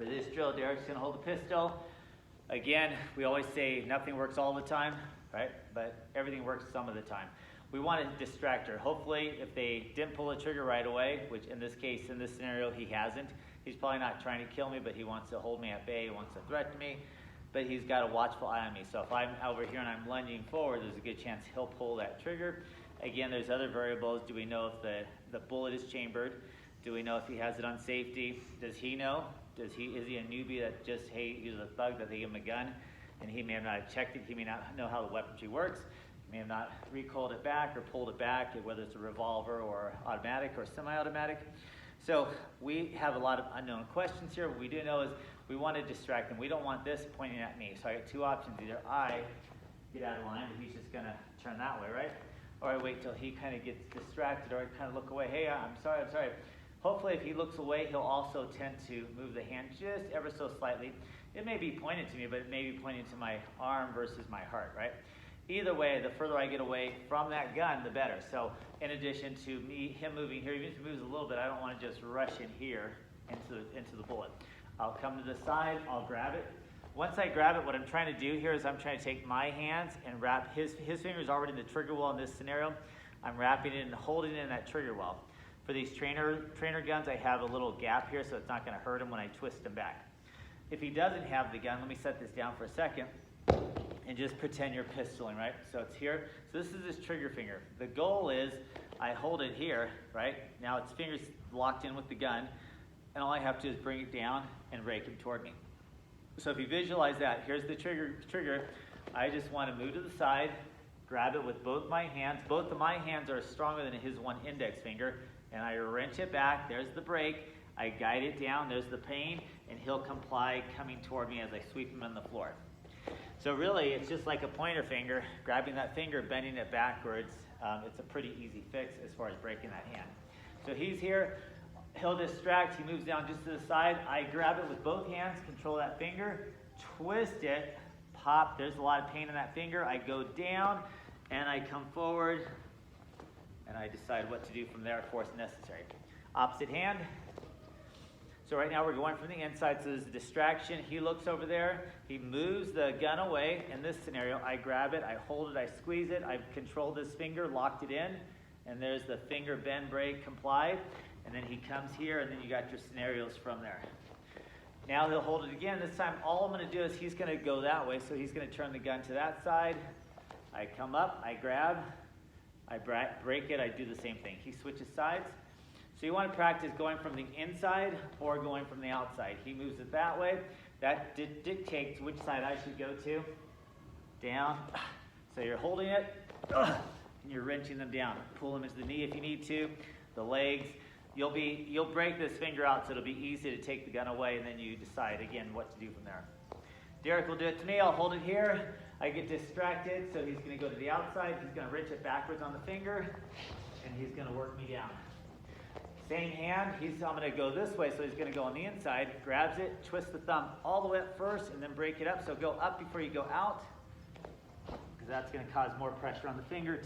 For this drill, Derek's gonna hold the pistol. Again, we always say nothing works all the time, right? But everything works some of the time. We want to distract her. Hopefully, if they didn't pull the trigger right away, which in this case, in this scenario, he hasn't, he's probably not trying to kill me, but he wants to hold me at bay, he wants to threaten me, but he's got a watchful eye on me. So if I'm over here and I'm lunging forward, there's a good chance he'll pull that trigger. Again, there's other variables. Do we know if the bullet is chambered? Do we know if he has it on safety? Does he know? Is he a newbie that just, hey, he's a thug that they give him a gun and he may have not checked it, he may not know how the weaponry works, he may have not recoiled it back or pulled it back, whether it's a revolver or automatic or semi-automatic. So we have a lot of unknown questions here. What we do know is we want to distract him. We don't want this pointing at me. So I got two options. Either I get out of line, but he's just going to turn that way, right? Or I wait till he kind of gets distracted, or I kind of look away. Hey, I'm sorry. Hopefully if he looks away, he'll also tend to move the hand just ever so slightly. It may be pointed to me, but it may be pointing to my arm versus my heart, right? Either way, the further I get away from that gun, the better. So in addition to him moving here, even if he moves a little bit, I don't want to just rush in here into the bullet. I'll come to the side, I'll grab it. Once I grab it, what I'm trying to do here is I'm trying to take my hands and wrap, his fingers already in the trigger well in this scenario. I'm wrapping it and holding it in that trigger well. For these trainer guns, I have a little gap here, so it's not going to hurt him when I twist him back. If he doesn't have the gun, let me set this down for a second and just pretend you're pistoling, right? So it's here. So this is his trigger finger. The goal is I hold it here, right? Now its finger's locked in with the gun, and all I have to do is bring it down and rake him toward me. So if you visualize that, here's the trigger. I just want to move to the side, grab it with both my hands. Both of my hands are stronger than his one index finger, and I wrench it back. There's the break. I guide it down. There's the pain, and he'll comply coming toward me as I sweep him on the floor. So really, it's just like a pointer finger. Grabbing that finger, bending it backwards. It's a pretty easy fix as far as breaking that hand. So he's here. He'll distract. He moves down just to the side. I grab it with both hands, control that finger, twist it, pop. There's a lot of pain in that finger. I go down, and I come forward, and I decide what to do from there, force necessary. Opposite hand. So right now we're going from the inside, so there's a distraction. He looks over there. He moves the gun away. In this scenario, I grab it, I hold it, I squeeze it. I've controlled this finger, locked it in, and there's the finger bend, break, comply. And then he comes here, and then you got your scenarios from there. Now he'll hold it again. This time, all I'm going to do is he's going to go that way, so he's going to turn the gun to that side. I come up, I grab, I break it, I do the same thing. He switches sides. So you want to practice going from the inside or going from the outside. He moves it that way. That dictates which side I should go to. Down. So you're holding it, and you're wrenching them down. Pull them into the knee if you need to, the legs. You'll break this finger out, so it'll be easy to take the gun away, and then you decide again what to do from there. Derek will do it to me. I'll hold it here. I get distracted, so he's going to go to the outside. He's going to wrench it backwards on the finger, and he's going to work me down. Same hand. I'm going to go this way, so he's going to go on the inside. Grabs it, twists the thumb all the way up first, and then break it up. So go up before you go out, because that's going to cause more pressure on the finger.